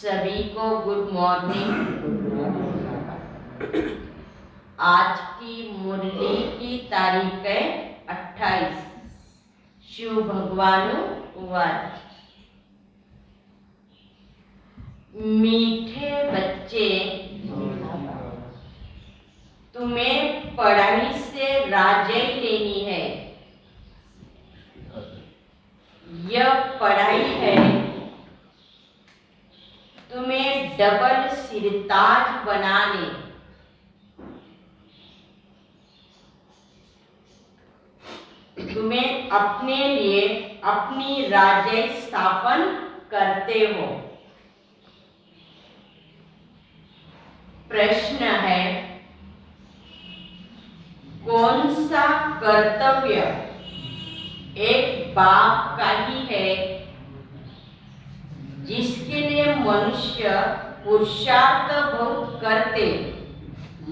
सभी को good morning. आज की मुरली की तारीख है 28। शिव भगवानु वाच। मीठे बच्चे, तुम्हें पढ़ाई से राजाई लेनी है। यह पढ़ाई है तुम्हें डबल सिरताज बनाने। तुम्हें अपने लिए अपनी राजाई स्थापन करते हो। प्रश्न है, कौन सा कर्तव्य एक बाप का ही है जिसके लिए मनुष्य पुरुषार्थ बहुत करते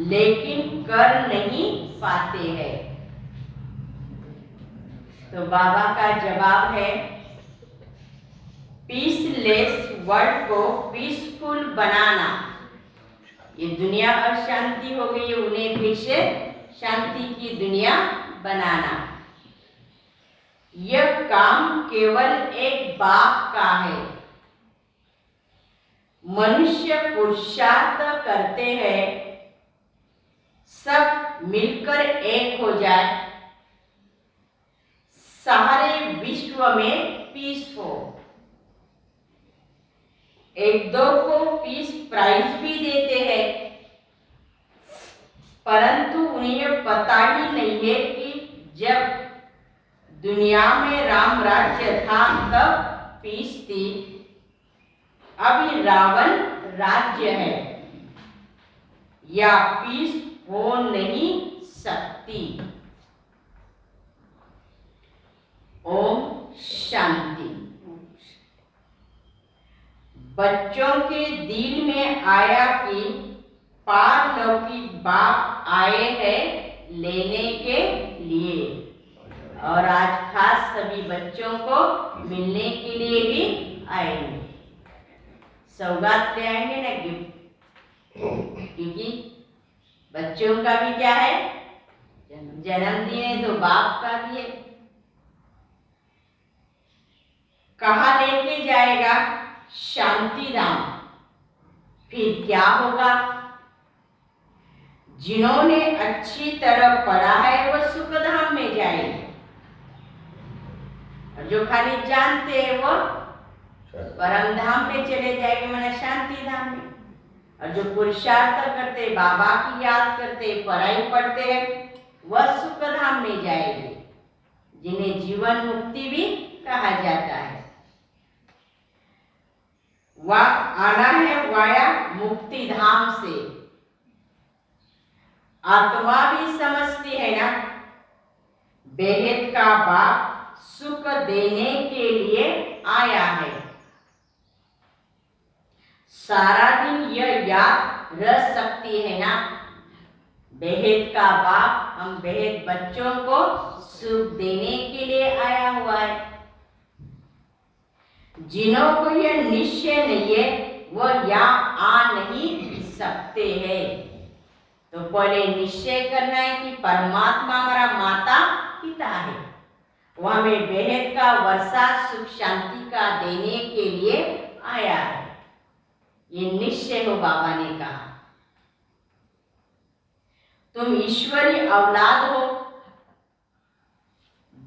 लेकिन कर नहीं पाते हैं? तो बाबा का जवाब है, पीसलेस वर्ल्ड को पीसफुल बनाना। ये दुनिया अशांति हो गई है, उन्हें फिर से शांति की दुनिया बनाना। यह काम केवल एक बाप का है। मनुष्य पुरुषार्थ करते हैं सब मिलकर एक हो जाए, सारे विश्व में पीस हो। एक दो को पीस प्राइज भी देते हैं, परंतु उन्हें पता ही नहीं है कि जब दुनिया में राम राज्य था तब पीस थी, अभी रावण राज्य है, या पीस हो नहीं सकती। ओम शांति। बच्चों के दिल में आया कि पारलौकिक बाप आए हैं लेने के लिए, और आज खास सभी बच्चों को मिलने के लिए भी आएंगे। सौगात ले आएंगे ना, गिफ्ट, क्योंकि बच्चों का भी क्या है, जन्मदिन है तो बाप का भी है। कहाँ लेके जाएगा? शांति धाम। फिर क्या होगा? जिन्होंने अच्छी तरह पढ़ा है वो सुख धाम में जाएंगे, और जो खाली जानते हैं वो परम धाम पे चले जाएंगे, माना शांति धाम में। और जो पुरुषार्थ करते, बाबा की याद करते, पढ़ाई पढ़ते हैं, वह सुख धाम में जाएंगे, जिन्हें जीवन मुक्ति भी कहा जाता है। वह आना है वाया मुक्ति धाम से। आत्मा भी समझती है ना, बेहद का बाप सुख देने के लिए आया है। सारा दिन यह याद रह सकती है ना, बेहद का बाप हम बेहद बच्चों को सुख देने के लिए आया हुआ है। जिन्हों को यह निश्चय नहीं है वह यहाँ आ नहीं सकते हैं। तो पहले निश्चय करना है कि परमात्मा हमारा माता पिता है, वो हमें बेहद का वर्षा सुख शांति का देने के लिए आया है। ये निश्चय हो, बाबा ने कहा। तुम ईश्वरी औलाद हो।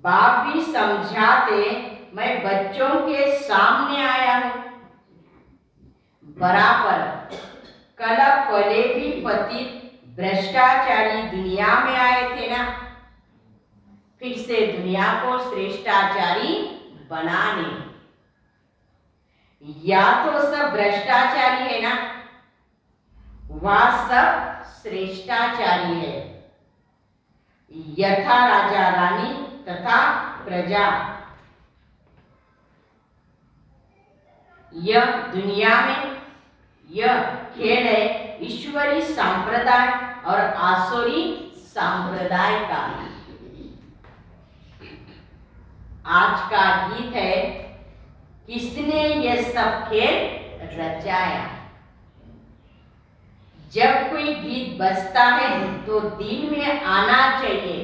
बाप भी समझाते, मैं बच्चों के सामने आया हूं। बराबर कल पहले भी पतित भ्रष्टाचारी दुनिया में आए थे ना, फिर से दुनिया को श्रेष्ठाचारी बनाने। या तो सब भ्रष्टाचारी है ना, वह सब श्रेष्ठाचारी है। यथा राजा रानी तथा प्रजा। यह दुनिया में यह खेल है ईश्वरी संप्रदाय और आसुरी संप्रदाय का। आज का गीत है, किसने ये सब खेल रचाया। जब कोई गीत बजता है तो दिल में आना चाहिए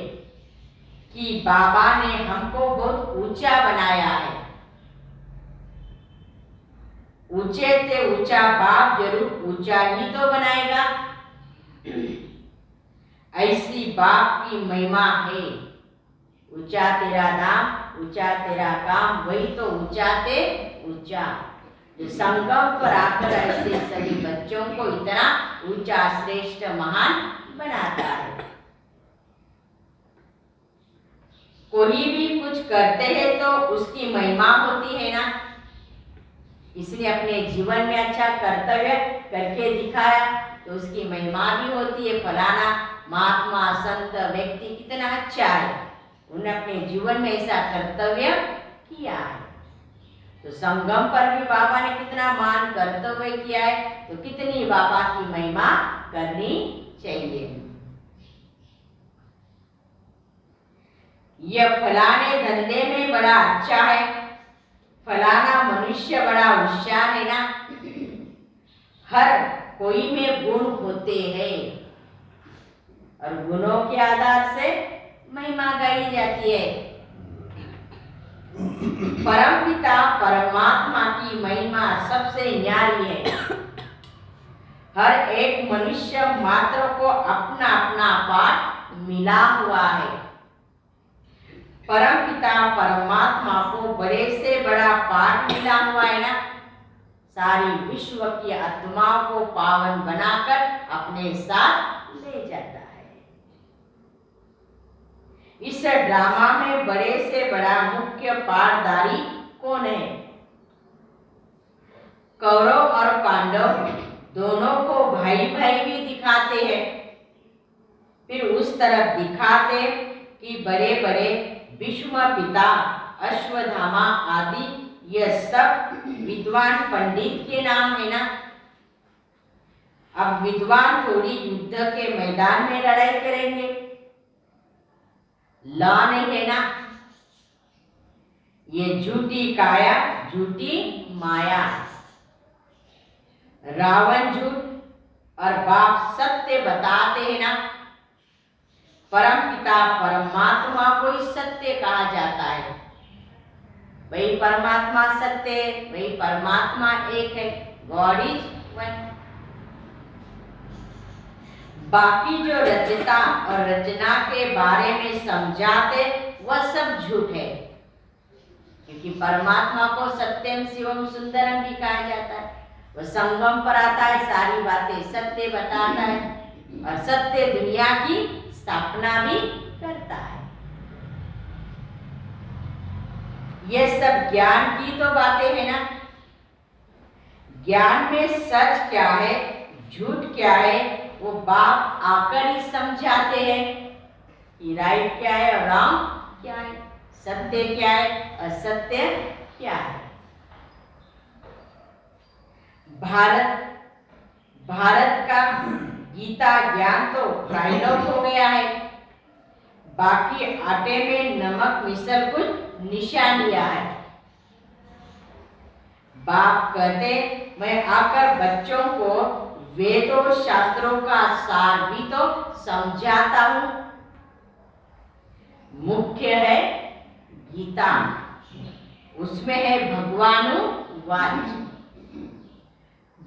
कि बाबा ने हमको बहुत ऊंचा बनाया है। ऊंचे से ऊंचा बाप जरूर ऊंचा ही तो बनाएगा। ऐसी बाप की महिमा है। ऊंचा तेरा नाम, ऊंचा तेरा काम, वही तो ऊंचा ते ऊंचा। जो संगम पर आकर ऐसे सभी बच्चों को इतना ऊंचा श्रेष्ठ महान बनाता है। कोई भी कुछ करते हैं तो उसकी महिमा होती है ना, इसलिए अपने जीवन में अच्छा कर्तव्य करके दिखाया तो उसकी महिमा भी होती है। फलाना महात्मा संत व्यक्ति कितना अच्छा है, उन्होंने अपने जीवन में ऐसा कर्तव्य किया है। तो संगम पर भी बाबा ने कितना मान कर्तव्य किया है, तो कितनी बाबा की महिमा करनी चाहिए। यह फलाने धंधे में बड़ा अच्छा है, फलाना मनुष्य बड़ा होशियार है ना। हर कोई में गुण होते हैं और गुणों के आधार से महिमा गाई जाती है। परमपिता परमात्मा की महिमा सबसे न्यारी है। हर एक मनुष्य मात्र को अपना अपना पाठ मिला हुआ है। परमपिता परमात्मा को बड़े से बड़ा पाठ मिला हुआ है ना, सारी विश्व की आत्माओं को पावन बनाकर अपने साथ ले जाता है। इस ड्रामा में बड़े से बड़ा मुख्य पाठधारी कौन है? कौरव और पांडव दोनों को भाई भाई भी दिखाते हैं, फिर उस तरफ दिखाते कि बड़े बड़े भीष्म पिता, अश्वत्थामा आदि यह सब विद्वान पंडित के नाम है ना। अब विद्वान थोड़ी युद्ध के मैदान में लड़ाई करेंगे, ला नहीं है ना। ये झूठी काया झूठी माया, रावण झूठ और बाप सत्य बताते हैं ना। परमपिता परमात्मा को ही सत्य कहा जाता है। वही परमात्मा सत्य है, वही परमात्मा एक है। God is one. बाकी जो रचता और रचना के बारे में समझाते वह सब झूठ है, क्योंकि परमात्मा को सत्यम शिवम सुंदरम भी कहा जाता है। वह संगम पर आता है, सारी बातें सत्य बताता है और सत्य दुनिया की स्थापना भी करता है। ये सब ज्ञान की तो बातें है ना। ज्ञान में सच क्या है, झूठ क्या है, वो बाप आकर ही समझाते हैं कि राइट क्या है और रॉन्ग क्या है, सत्य क्या है, असत्य क्या है। भारत का गीता ज्ञान तो डायलॉग हो गया है, बाकी आटे में नमक मिसल कुछ निशानियां है। बाप कहते मैं आकर बच्चों को वेदों शास्त्रों का सार भी तो समझाता हूं। मुख्य है गीता, उसमें है भगवानुवाच।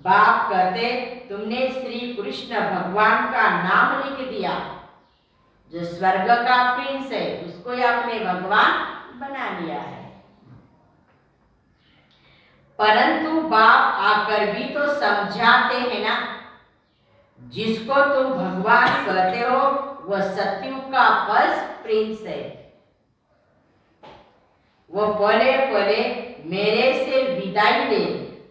बाप कहते तुमने श्री कृष्ण भगवान का नाम लिख दिया, जो स्वर्ग का प्रिंस है उसको ही आपने भगवान बना लिया है। परंतु बाप आकर भी तो समझाते हैं ना, जिसको तुम भगवान कहते हो वह सतयुग का फर्स्ट प्रिंस है। वह पले पले मेरे से विदाई ले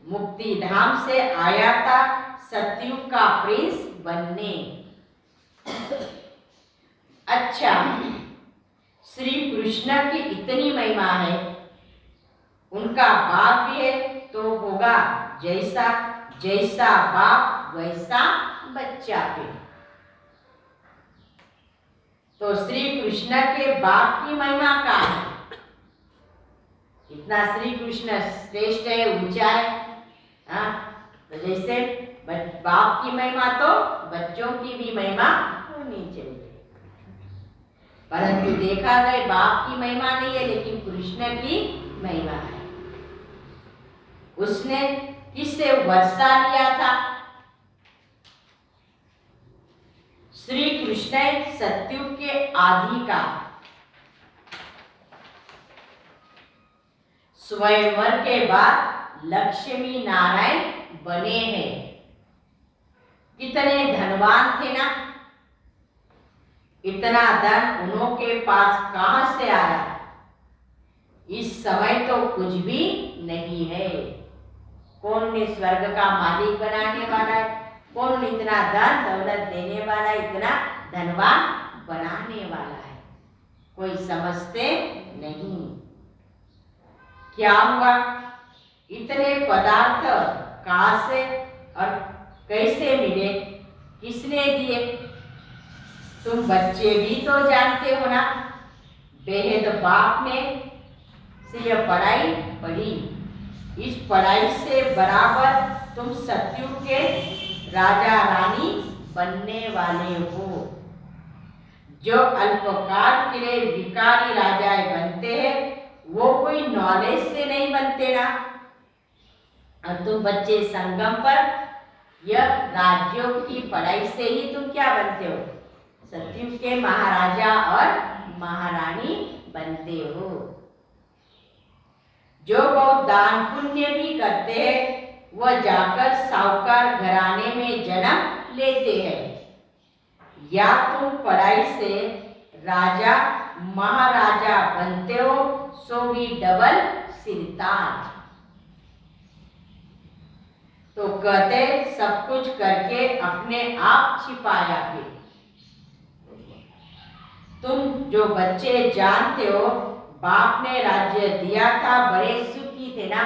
मुक्ति धाम से आया था सतयुग का प्रिंस बनने। अच्छा, श्री कृष्ण की इतनी महिमा है, उनका बाप भी है तो होगा जैसा जैसा बाप वैसा बच्चा भी। तो श्री कृष्ण के बाप की महिमा का है, इतना श्री कृष्ण श्रेष्ठ है, ऊंचा है। तो जैसे बाप की महिमा तो बच्चों की भी महिमा होनी चाहिए। परंतु देखा गया बाप की महिमा नहीं है, लेकिन कृष्ण की महिमा है। उसने किससे वर्षा लिया था? श्री कृष्ण सतयुग के आदि का स्वयंवर के बाद लक्ष्मी नारायण बने हैं। कितने धनवान थे ना, इतना धन उनके पास कहां से आया? इस समय तो कुछ भी नहीं है। कौन ने स्वर्ग का मालिक बनाने वाला है? कौन इतना धन दौलत देने वाला है, इतना धनवान बनाने वाला है? कोई समझते नहीं। क्या हुआ? इतने पदार्थ कहां से और कैसे मिले? किसने दिए? तुम बच्चे भी तो जानते हो ना। बेहद बाप ने से यह पढ़ाई पढ़ी। इस पढ़ाई से बराबर तुम सतयुग के राजा रानी बनने वाले हो। जो अल्पकाल के लिए विकारी राजा बनते हैं, वो कोई नॉलेज से नहीं बनते ना। और तुम बच्चे संगम पर यह राज्यों की पढ़ाई से ही तुम क्या बनते हो? सतयुग के महाराजा और महारानी बनते हो। जो बहुत दान पुण्य भी करते हैं, वह जाकर साहूकार घराने में जन्म लेते हैं। या तुम पढ़ाई से राजा महाराजा बनते हो, सो भी डबल सिरताज। तो कहते सब कुछ करके अपने आप छिपाया फिर। तुम जो बच्चे जानते हो, बाप ने राज्य दिया था, बड़े सुखी थे ना,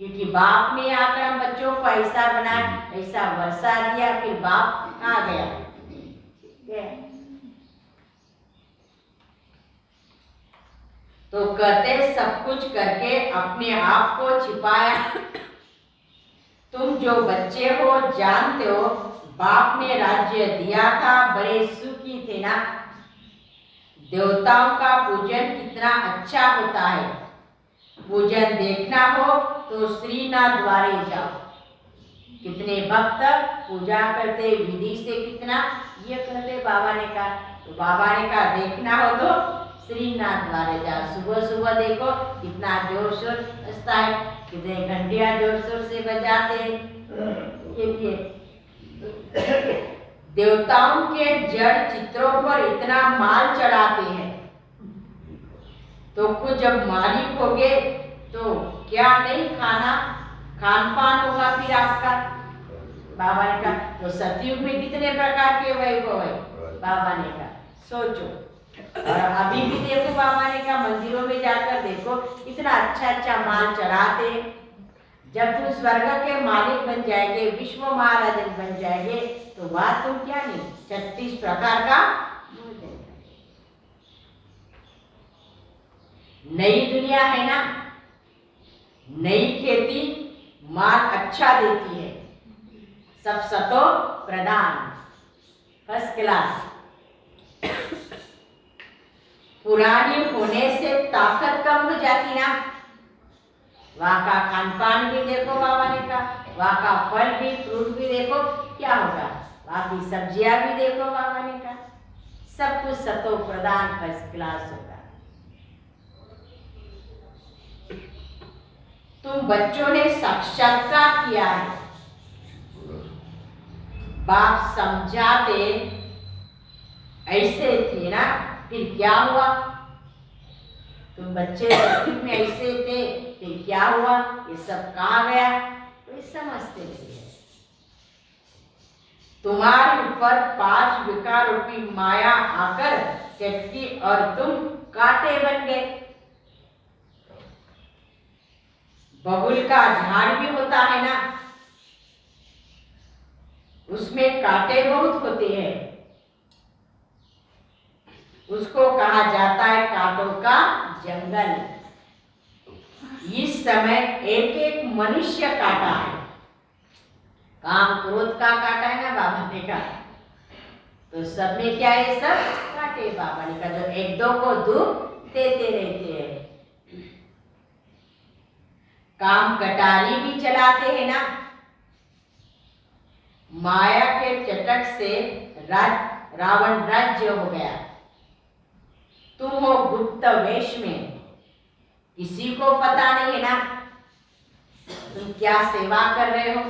क्योंकि बाप ने आकर हम बच्चों को ऐसा बनाया, ऐसा वर्षा दिया, फिर बाप कहाँ गया? तो कहते सब कुछ करके अपने आप को छिपाया। तुम जो बच्चे हो जानते हो, बाप ने राज्य दिया था, बड़े सुखी थे ना। देवताओं का पूजन कितना अच्छा होता है। पूजन देखना हो तो श्रीनाथ द्वारे जाओ। कितने भक्त पूजा करते विधि से, कितना ये करते। बाबा ने कहा, तो बाबा ने कहा देखना हो तो श्रीनाथ द्वारे जाओ। सुबह सुबह देखो कितना जोर शोर बजता है, कितने घंटियां जोर शोर से बजाते। ये देवताओं के जड़ चित्रों पर इतना माल चढ़ाते हैं, तो खुद जब मालिक होगे तो क्या नहीं खाना खान पान होगा फिर आपका। बाबा ने कहा तो सतयुग में कितने प्रकार के वैभव है। बाबा ने कहा सोचो। और अभी भी देखो, बाबा ने कहा मंदिरों में जाकर देखो इतना अच्छा अच्छा माल चढ़ाते। जब तुम स्वर्ग के मालिक बन जाएंगे, विश्व महाराजन बन जाएंगे, तो बात तुम क्या नहीं 36 प्रकार का नई दुनिया है ना। नई खेती माल अच्छा देती है, सब सतो प्रधान फर्स्ट क्लास। पुरानी होने से ताकत कम हो जाती ना। वहाँ का खान पान भी देखो, बाबा ने कहा वहाँ का फल भी फ्रूट भी देखो क्या होगा, वहाँ की सब्जियां भी देखो, बाबा ने कहा सब कुछ सतो प्रधान फर्स्ट क्लास होगा। तुम बच्चों ने साक्षात्कार किया है। बाप समझाते ऐसे थे ना, फिर क्या हुआ? तुम बच्चे में ऐसे थे, फिर क्या हुआ? ये सब कहाँ गया? कोई समझते नहीं है। तुम्हारे ऊपर 5 विकार रूपी माया आकर चटकी और तुम कांटे बन गए। बबुल का झाड़ भी होता है ना, उसमें कांटे बहुत होते हैं, उसको कहा जाता है कांटों का जंगल। इस समय एक एक मनुष्य काटा है, काम क्रोध का काटा है ना बाबा ने कहा, तो सब में क्या है, सब काटे बाबा ने कहा, जो एक दो को दुख देते रहते हैं। काम कटारी भी चलाते हैं ना, माया के चटक से रावण राज्य हो गया। तुम हो गुप्त वेश में, किसी को पता नहीं है ना तुम क्या सेवा कर रहे हो।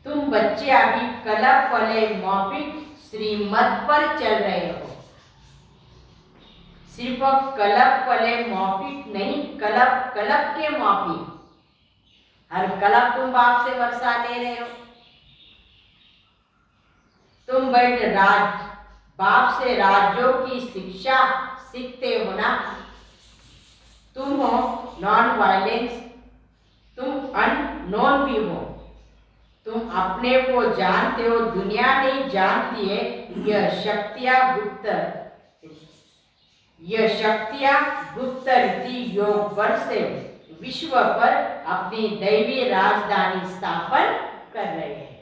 तुम बच्चे अभी कलप वाले मौखिक श्रीमत पर चल रहे हो। सिर्फ कलप वाले मौखिक नहीं, कलप कलप के मौखिक, हर कलप तुम बाप से वर्षा ले रहे हो। तुम बैठ बाप से राज्यों की शिक्षा सीखते हो ना। तुम हो नॉन वायलेंस, तुम अननोन भी हो। तुम अपने को जानते हो, दुनिया नहीं जानती है। यह शक्तियां गुप्त रीति योग बल से विश्व पर अपनी दैवी राजधानी स्थापन कर रहे हैं।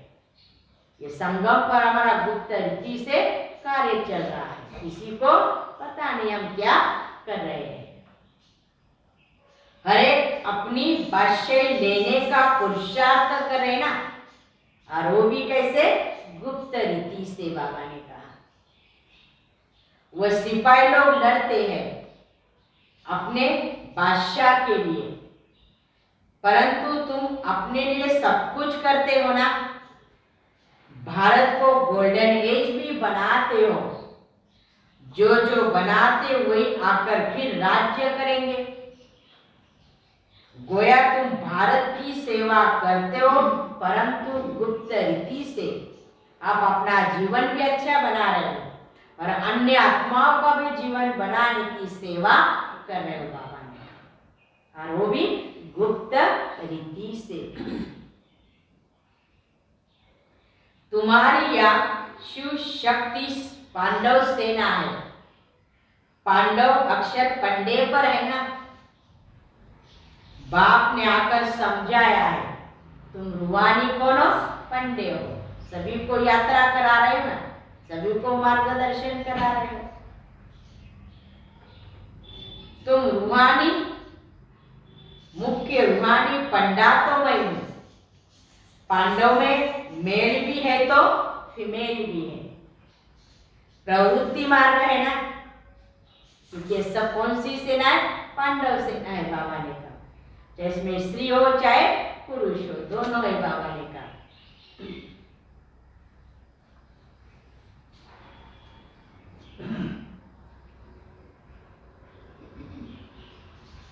ये संगम पर हमारा गुप्त रीति से कार्य चल रहा है, किसी को पता नहीं हम क्या कर रहे हैं। हर एक अपनी बादशाही लेने का पुरुषार्थ करे ना, और वो भी कैसे, गुप्त रीति से बाबा ने कहा। वो सिपाही लोग लड़ते हैं अपने बादशाह के लिए, परंतु तुम अपने लिए सब कुछ करते हो ना। भारत को गोल्डन एज भी बनाते हो, जो बनाते वही आकर फिर राज्य करेंगे। गोया तुम भारत की सेवा करते हो, परंतु गुप्त रीति से आप अपना जीवन भी अच्छा बना रहे हो और अन्य आत्माओं का भी जीवन बनाने की सेवा कर रहे हो बाबा ने, और वो भी गुप्त रीति से। तुम्हारी या शिव शक्ति पांडव सेना है। पांडव अक्षर पंडे पर है ना। बाप ने आकर समझाया है, तुम रूहानी कौन हो, पंडे हो। सभी को यात्रा करा रहे हो ना, सभी को मार्गदर्शन करा रहे हो। तुम रूहानी, मुख्य रूहानी पंडा तो मैं हूं। पांडव में मेल भी है तो फीमेल भी है। प्रवृत्ति मार्ग है ना, क्योंकि सब कौन सी सेना है, पांडव सेना है बाबा ने कहा। चाहे इसमें स्त्री हो चाहे पुरुष हो, दोनों है बाबा ने कहा।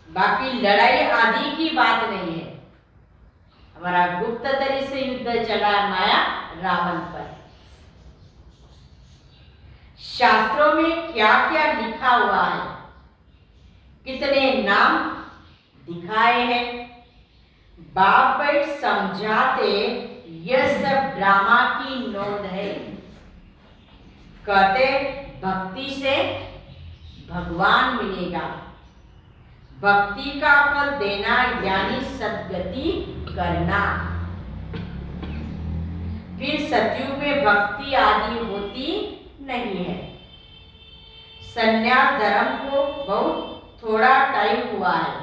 बाकी लड़ाई आदि की बात नहीं है। हमारा गुप्त तरी से युद्ध चला माया रावण पर। शास्त्रों में क्या क्या लिखा हुआ है, कितने नाम दिखाए हैं, बाप बैठ समझाते, यह सब ड्रामा की नोंद है। कहते भक्ति से भगवान मिलेगा, भक्ति का फल देना यानी सद्गति करना। फिर सतयुग में भक्ति आदि होती नहीं है। संन्यास धर्म को बहुत थोड़ा टाइम हुआ है,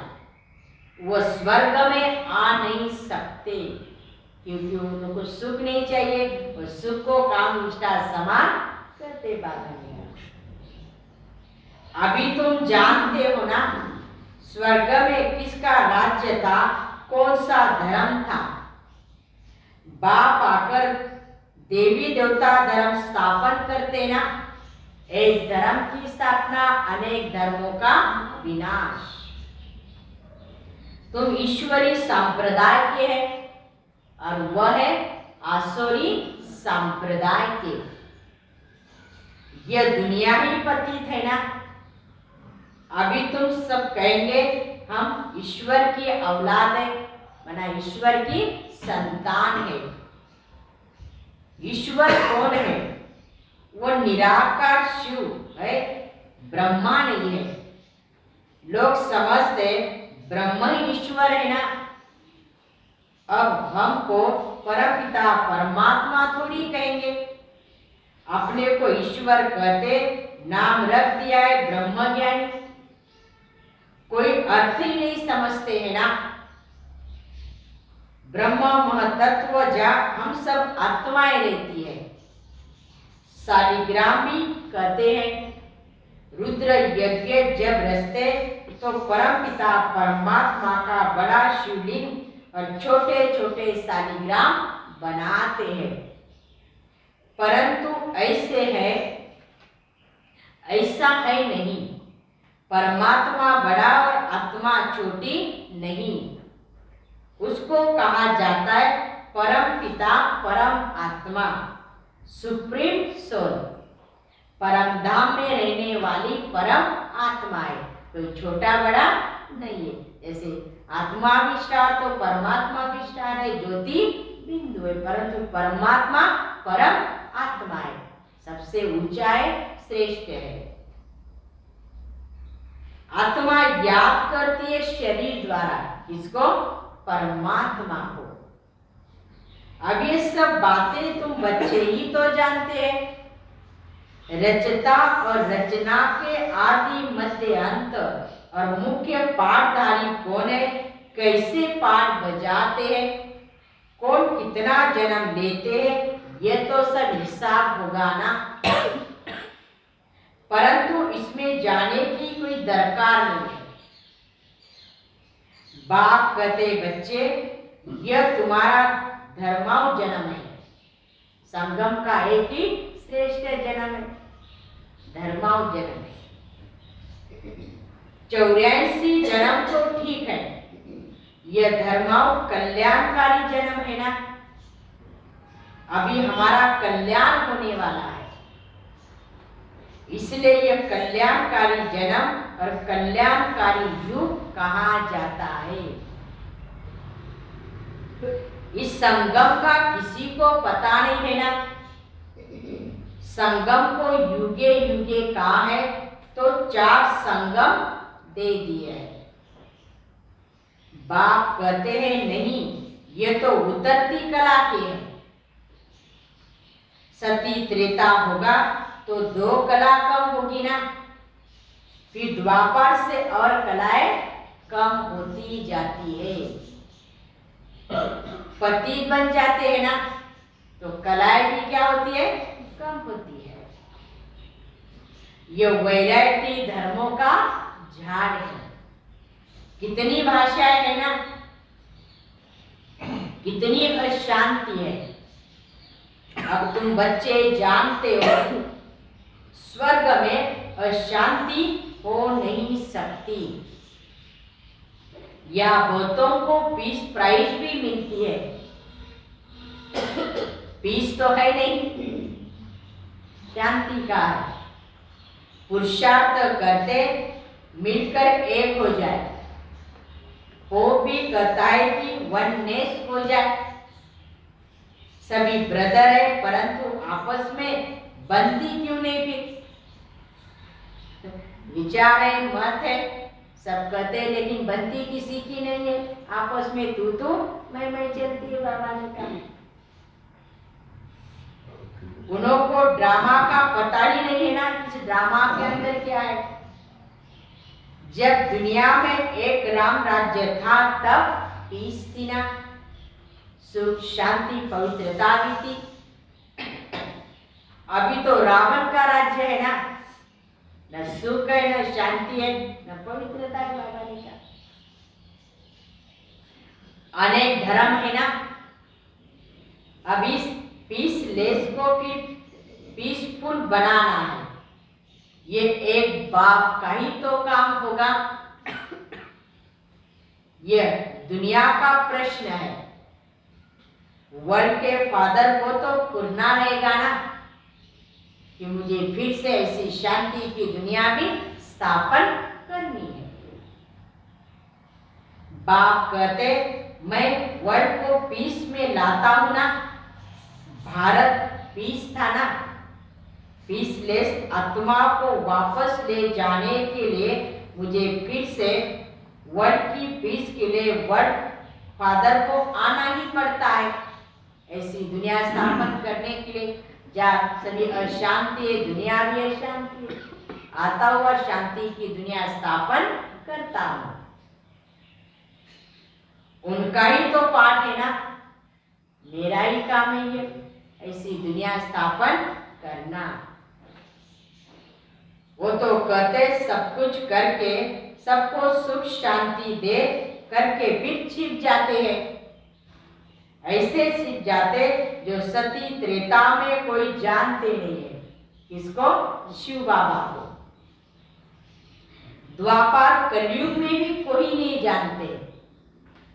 वो स्वर्ग में आ नहीं सकते, क्योंकि उनको सुख नहीं चाहिए। वो सुख को काम निष्ठा समान करते बाबा ने। अभी तुम जानते हो ना, स्वर्ग में किसका राज्य था, कौन सा धर्म था। बाप आकर देवी देवता धर्म स्थापन करते ना, एक धर्म की स्थापना, अनेक धर्मों का विनाश। तुम ईश्वरी संप्रदाय के हैं और वह है आसुरी संप्रदाय के। यह दुनिया ही पतित है ना। अभी तुम सब कहेंगे हम ईश्वर की औलाद है, माना ईश्वर की संतान है। ईश्वर कौन है, वो निराकार शिव है, ब्रह्मा नहीं है। लोग समझते ब्रह्म ईश्वर है ना। अब हमको परमपिता परमात्मा थोड़ी कहेंगे। अपने को ईश्वर कहते नाम रख दिया है ब्रह्मज्ञानी। कोई अर्थ ही नहीं समझते हैं ना। ब्रह्म महतत्व जहाँ हम सब आत्माएं रहती है। शालिग्राम भी कहते हैं रुद्र यज्ञ जब रचते तो परमपिता परमात्मा का बड़ा शिवलिंग और छोटे छोटे शालिग्राम बनाते हैं। परंतु ऐसा है नहीं। परमात्मा बड़ा और आत्मा छोटी नहीं। उसको कहा जाता है परम पिता परम आत्मा, सुप्रीम सोल। परम धाम में रहने वाली परम आत्मा है। कोई छोटा बड़ा नहीं है। जैसे आत्मा विस्तार तो परमात्मा विस्तार है, ज्योति बिंदु है, परंतु परमात्मा परम आत्मा है, सबसे ऊंचा है, श्रेष्ठ है। आत्मा याद करती है शरीर द्वारा किसको? परमात्मा को। अब ये सब बातें तुम बच्चे ही तो जानते हैं। रचता और रचना के आदि मध्य अंत और मुख्य पाठधारी कौन है, कैसे पाठ बजाते हैं, कौन कितना जन्म लेते हैं, ये तो सब हिसाब होगा ना। परंतु इसमें जाने की कोई दरकार नहीं है। बाप कहते बच्चे यह तुम्हारा धर्माव जन्म है। संगम का एक ही श्रेष्ठ जन्म है, धर्माव जन्म है। 84 जन्म तो ठीक है, यह धर्माव कल्याणकारी जन्म है ना। अभी हमारा कल्याण होने वाला है, इसलिए यह कल्याणकारी जन्म और कल्याणकारी युग कहा जाता है। इस संगम का किसी को पता नहीं है ना। संगम को युगे युगे कहा है तो 4 संगम दे दिए है। बाप कहते हैं नहीं, ये तो उतरती कला के है। सती त्रेता होगा तो 2 कला कम होगी ना, फिर द्वापर से और कलाएं कम होती जाती है। पति बन जाते हैं ना तो कलाएं भी क्या होती है? कम होती है। ये वैरायटी धर्मों का झाड़ है। कितनी भाषाएं है ना, कितनी अशांति है। अब तुम बच्चे जानते हो स्वर्ग में अशांति हो नहीं सकती। या बहुतों को पीस प्राइज भी मिलती है। पीस तो है नहीं, शांति का है। पुरुषार्थ करते मिलकर एक हो जाए। वो भी कहता है कि वननेस हो जाए। सभी ब्रदर है परंतु आपस में बनती क्यों नहीं? फिर विचार है, मत है, सब कहते हैं लेकिन बनती किसी की नहीं है। आपस में तू मैं चलती है। बाबा ने कहा उन्हों को ड्रामा का पता ही नहीं है ना, इस ड्रामा के अंदर क्या है। जब दुनिया में एक राम राज्य था तब पीस थी ना, सुख शांति पवित्रता भी थी। अभी तो रावण का राज्य है ना, न सुख है, न शांति है, न पवित्रता है। बाबा ने कहा अनेक धर्म है ना। अब इस पीसलेस को फिर पीसफुल बनाना है, ये एक बाप का ही तो काम होगा। यह दुनिया का प्रश्न है। वर्ल्ड के फादर को तो खुरना रहेगा ना कि मुझे फिर से ऐसी शांति की दुनिया भी स्थापन करनी है। बाप कहते मैं वर्ल्ड को पीस में लाता हूं ना। भारत पीस था ना, पीसलेस आत्मा को वापस ले जाने के लिए मुझे फिर से वर्ल्ड की पीस के लिए वर्ल्ड फादर को आना ही पड़ता है। ऐसी दुनिया स्थापन करने के लिए जहाँ सभी अशांति है, दुनिया भी अशांति है, आता हुआ शांति की दुनिया स्थापन करता हूँ। उनका ही तो पाठ है ना, मेरा ही काम है ये ऐसी दुनिया स्थापन करना। वो तो कहते सब कुछ करके सबको सुख शांति दे करके फिर छिप जाते हैं। ऐसे छिप जाते जो सती त्रेता में कोई जानते नहीं है। किसको? शिव बाबा को। द्वापर कलयुग में भी कोई नहीं जानते।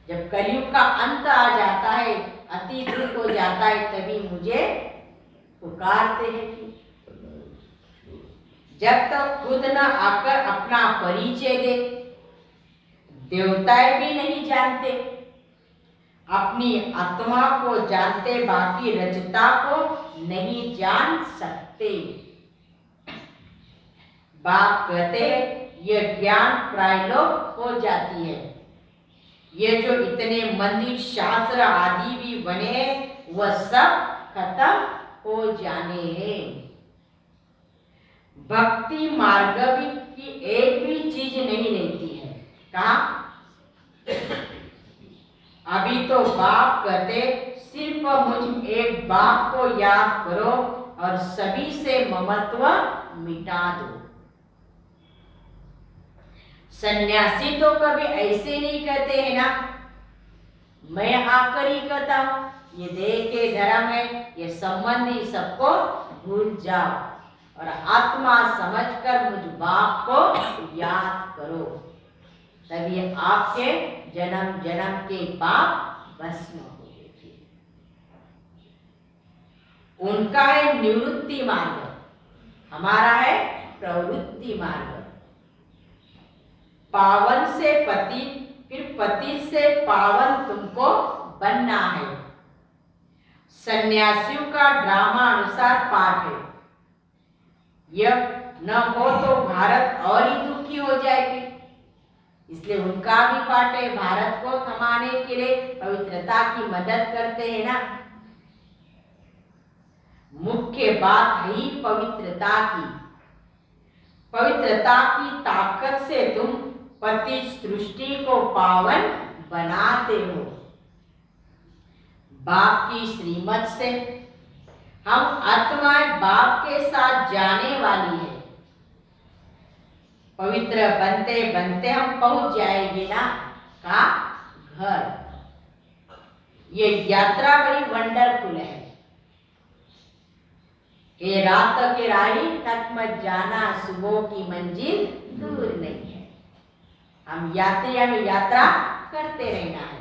जब कलयुग का अंत आ जाता है, अति दुख हो जाता है, तभी मुझे पुकारते हैं कि जब तक खुद न आकर अपना परिचय दे, देवताएं भी नहीं जानते, अपनी आत्मा को जानते, बाकी रचता को नहीं जान सकते। बाप कहते हैं यह ज्ञान प्रायलोक हो जाती है। ये जो इतने मंदिर शास्त्र आदि भी बने हैं वह सब खत्म हो जाने हैं। भक्ति मार्ग भी की एक भी चीज नहीं रहती है। कहा? अभी तो बाप कहते सिर्फ मुझ एक बाप को याद करो और सभी से ममत्व मिटा दो। सन्यासी तो कभी ऐसे नहीं कहते हैं ना, मैं आकर ही कहता हूं ये देह के धर्म है, ये संबंधी सबको भूल जाओ और आत्मा समझकर मुझ बाप को याद करो, तभी आपके जन्म जन्म के पाप भस्म हो जाएंगे। उनका है निवृत्ति मार्ग, हमारा है प्रवृत्ति मार्ग। पावन से पति, फिर पति से पावन तुमको बनना है। सन्यासियों का ड्रामा अनुसार पाठ है। यह न हो तो भारत और ही दुखी हो जाएगी, इसलिए उनका भी पाठ है। भारत को थमाने के लिए पवित्रता की मदद करते हैं ना। मुख्य बात है ही पवित्रता की। पवित्रता की ताकत से तुम पति सृष्टि को पावन बनाते हो। बाप की श्रीमत से हम आत्माएं बाप के साथ जाने वाली है। पवित्र बनते बनते हम पहुंच जाएंगे ना का घर। ये यात्रा बड़ी वंडरफुल है। ये रात के राही तक मत जाना, सुबह की मंजिल दूर नहीं है। हम यात्री, हमें यात्रा करते रहना है।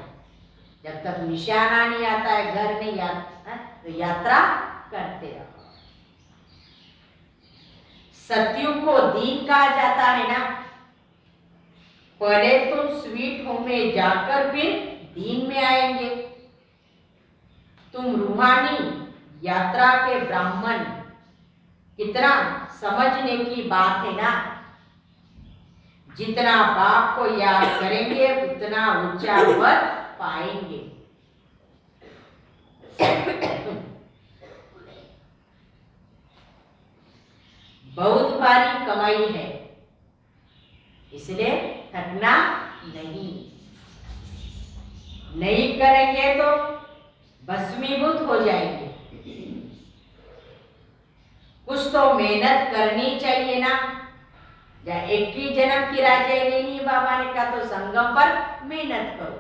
जब तक निशाना नहीं आता है, घर नहीं आता, तो यात्रा करते रहो। सतयुग को दीन कहा जाता है ना। पहले तुम स्वीट होम में जाकर फिर दीन में आएंगे। तुम रूहानी यात्रा के ब्राह्मण, कितना समझने की बात है ना। जितना बाप को याद करेंगे उतना ऊंचा पद पाएंगे। बहुत भारी कमाई है, इसलिए थकना नहीं करेंगे तो भस्मीभूत हो जाएंगे। कुछ तो मेहनत करनी चाहिए ना। या 21 जन्म की राजयनी बाबा ने कहा तो संगम पर मेहनत करो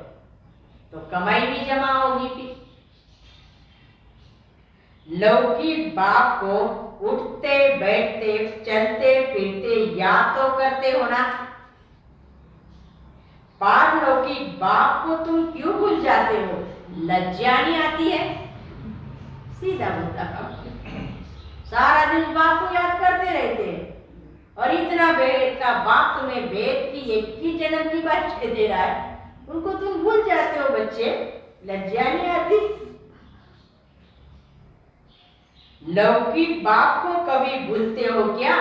तो कमाई भी जमा होगी। फिर लौकिक बाप को उठते बैठते चलते फिरते याद तो करते हो ना। पारलौकिक बाप को तुम क्यों भूल जाते हो? लज्जा नहीं आती है? सीधा बोलता, सारा दिन बाप को याद करते रहते हैं और इतना वेद का बाप तुम्हें वेद की 21 जन्म की बात दे रहा है, उनको तुम भूल जाते हो। बच्चे, लज्जा नहीं आती? लौकिक बाप को कभी भूलते हो क्या?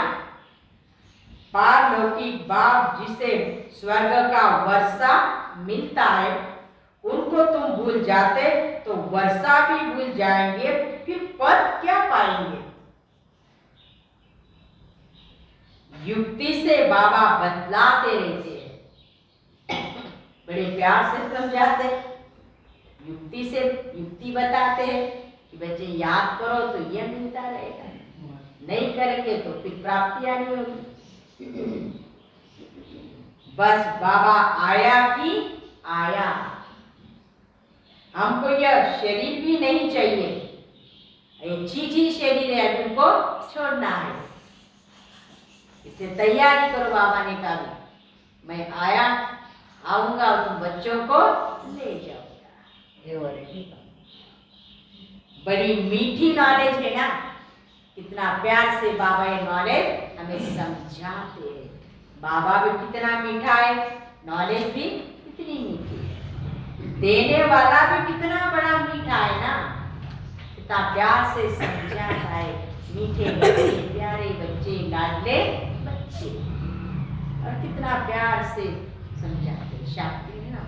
पारलौकिक बाप जिसे स्वर्ग का वर्षा मिलता है उनको तुम भूल जाते तो वर्षा भी भूल जाएंगे, फिर पद क्या पाएंगे। युक्ति से बाबा बतलाते रहते हैं, बड़े प्यार से समझाते, युक्ति बताते हैं कि बच्चे याद करो तो ये मिलता रहेगा, नहीं करेंगे तो फिर प्राप्तियां नहीं होगी। बस बाबा आया कि आया, हमको यह शरीर भी नहीं चाहिए, ये चीज शरीर है, तुमको छोड़ना है, इससे तैयारी करो। बाबा ने कहा मैं आऊंगा और तुम बच्चों को ले जाऊंगा। बड़ी मीठी नॉलेज है ना, कितना प्यार से बाबा ये नॉलेज हमें समझाते हैं। बाबा भी कितना मीठा है, नॉलेज भी कितनी मीठी है, देने वाला भी कितना बड़ा मीठा है ना, कितना प्यार से समझाता है। मीठे बच्चे, प्यारे बच्चे, लाडले बच्चे, और कितना प्यार से समझाते। शास्त्री है ना,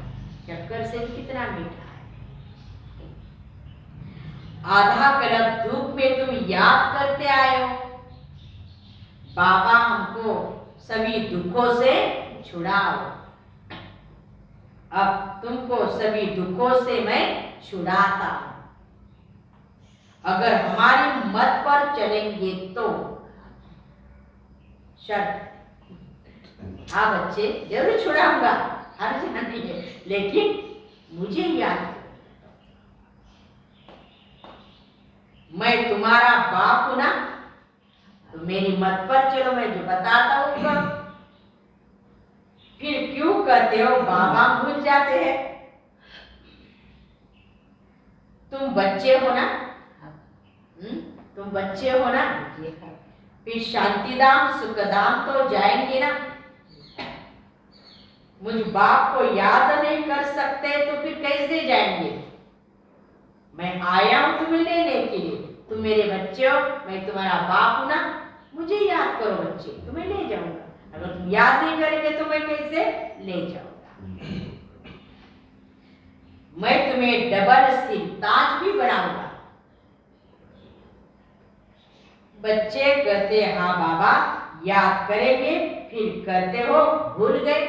चक्कर से भी कितना मीठा है। आधा कल्प दुख में तुम याद करते आए हो, बाबा हमको सभी दुखों से छुड़ाओ। अब तुमको सभी दुखों से मैं छुड़ाता हूं, अगर हमारी मत पर चलेंगे तो। शर्त, हाँ बच्चे जरूर छुड़ाऊंगा, हर जगह नहीं है, लेकिन मुझे याद करो, मैं तुम्हारा बाप हूं ना, तो मेरी मत पर चलो, मैं जो बताता हूं। फिर क्यों कहते हो बाबा भूल जाते हैं? तुम बच्चे हो ना, तुम बच्चे हो ना, फिर शांतिधाम सुखधाम तो जाएंगे ना। मुझ बाप को याद नहीं कर सकते तो फिर कैसे जाएंगे? मैं आया हूं तुम्हें लेने के लिए, तुम मेरे बच्चे हो, मैं तुम्हारा बाप हूं ना, मुझे याद करो बच्चे, तुम्हें ले जाऊंगा। अगर तुम याद नहीं करेंगे तो मैं कैसे ले जाऊंगा? मैं तुम्हें डबल सिर ताज भी बनाऊंगा। बच्चे कहते हाँ बाबा याद करेंगे, फिर कहते हो भूल गए।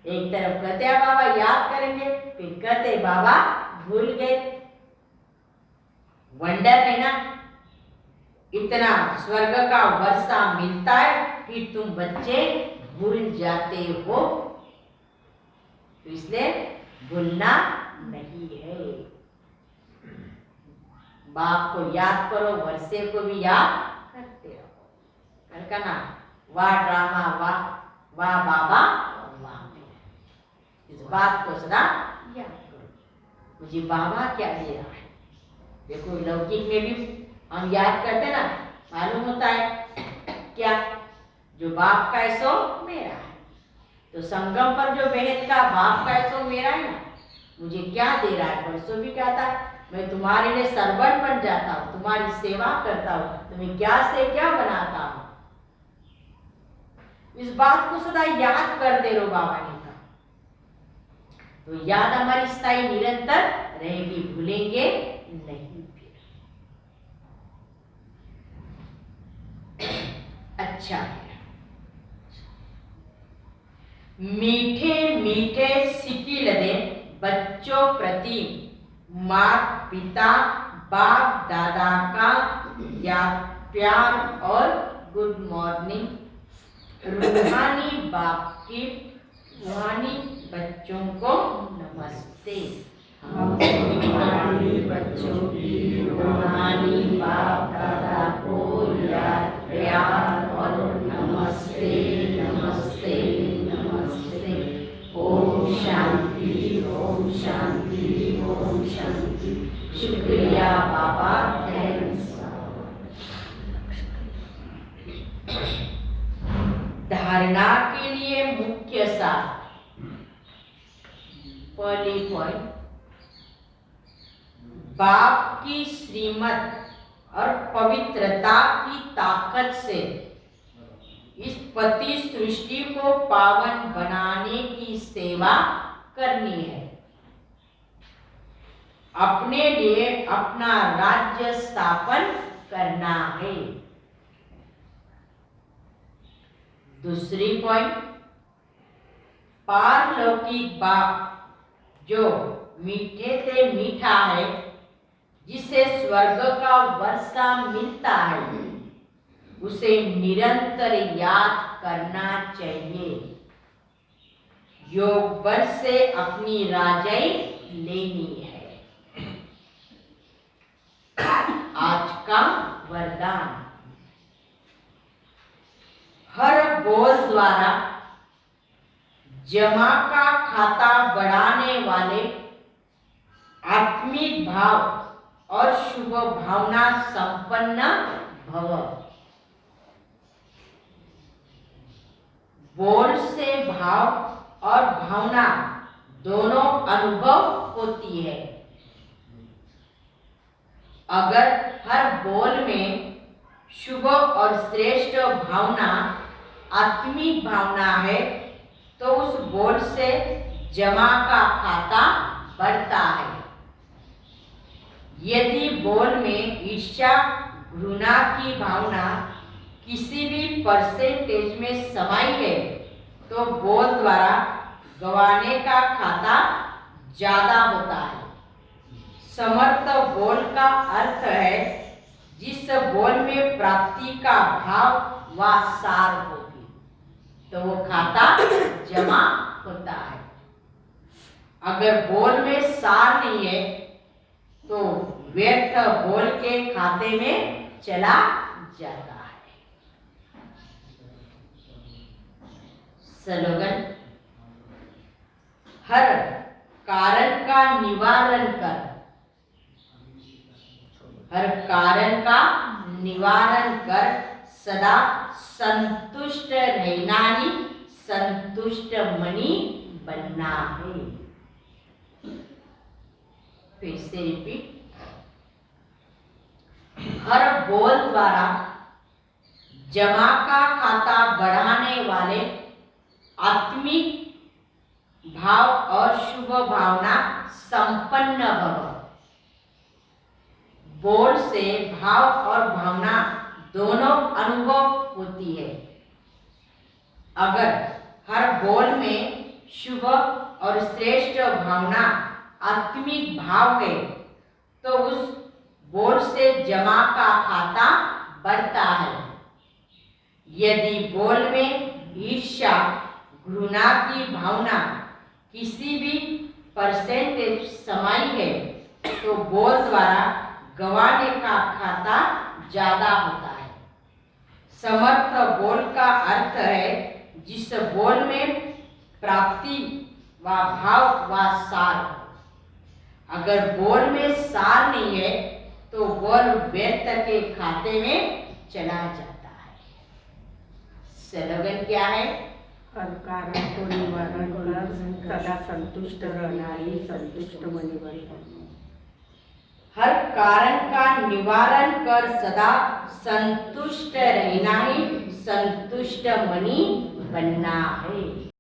एक तरफ कहते हैं बाबा याद करेंगे, फिर कहते बाबा भूल गए। वंडर है ना, इतना स्वर्ग का वर्षा मिलता है, फिर तुम बच्चे भूल जाते हो, इसलिए भूलना नहीं है। बाप को याद करो, वर्षे को भी याद करते रहो। घर का नाम वाह ड्रामा, वाह बाबा वाह। इस बात को सदा याद करो, मुझे बाबा क्या दे रहा है। देखो लौकिक में भी हम याद करते ना, मालूम होता है क्या, जो बाप का है सो मेरा है। तो संगम पर जो बेहद का बाप का है सो मेरा है ना, मुझे क्या दे रहा है। परसों भी कहता मैं तुम्हारे लिए सर्वंट बन जाता हूँ, तुम्हारी सेवा करता हूँ, तुम्हें क्या से क्या बनाता हूँ। इस बात को सदा याद करते रहो, बाबा ने कहा। तो याद हमारी स्थायी निरंतर रहेगी, भूलेंगे नहीं। अच्छा, मीठे मीठे सिकिल दे बच्चों प्रति माता पिता बाप दादा का याद प्यार और गुड मॉर्निंग। रूहानी बाप की रूहानी बच्चों को नमस्ते। रूहानी बच्चों की रूहानी बाप दादा को याद प्यार और नमस्ते नमस्ते नमस्ते। ओम शांति ओम शांति ओम शांति। शुक्रिया बाबा, थैंक्स। धारणा के लिए मुख्य सार। पहली पॉइंट, बाप की श्रीमत और पवित्रता की ताकत से इस पति सृष्टि को पावन बनाने की सेवा करनी है। अपने लिए अपना राज्य स्थापन करना है। दूसरी पॉइंट, पारलौकिक बाप जो मीठे से मीठा है, जिसे स्वर्ग का वर्षा मिलता है, उसे निरंतर याद करना चाहिए। योग बल से अपनी राजाई लेनी है। आज का वरदान, हर बोल द्वारा जमा का खाता बढ़ाने वाले आत्मिक भाव और शुभ भावना संपन्न भव। बोल से भाव और भावना दोनों अनुभव होती है। अगर हर बोल में शुभ और श्रेष्ठ भावना आत्मिक भावना है, तो उस बोल से जमा का खाता बढ़ता है। यदि बोल में ईर्ष्या घृणा की भावना किसी भी परसेंटेज में समाई है, तो बोल द्वारा गंवाने का खाता ज्यादा होता है। समर्थ बोल का अर्थ है जिस बोल में प्राप्ति का भाव व सार होगी, तो वो खाता जमा होता है। अगर बोल में सार नहीं है, तो व्यर्थ बोल के खाते में चला जाता है। स्लोगन, हर कारण का निवारण कर। हर कारण का निवारण कर सदा संतुष्ट रहना ही संतुष्ट मणि बनना है। फिर से रिपीट, हर बोल द्वारा जमा का खाता बढ़ाने वाले आत्मिक भाव और शुभ भावना संपन्न भव। बोल से भाव और भावना दोनों अनुभव होती है। अगर हर बोल में शुभ और श्रेष्ठ भावना आत्मिक भाव है, तो उस बोल से जमा का खाता बढ़ता है। यदि बोल में ईर्ष्या घृणा की भावना किसी भी परसेंटेज समाई है, तो बोल द्वारा गंवाने का खाता ज्यादा होता है। समर्थ बोल का अर्थ है जिस बोल में प्राप्ति व भाव व सार हो। अगर बोल में सार नहीं है, तो बोल व्यर्थ के खाते में चला जाता है। स्लोगन क्या है? हर कारण को निवारण कर सदा संतुष्ट रहना ही संतुष्ट मणि बनना। हर कारण का निवारण कर सदा संतुष्ट रहना ही संतुष्ट मणि बनना है।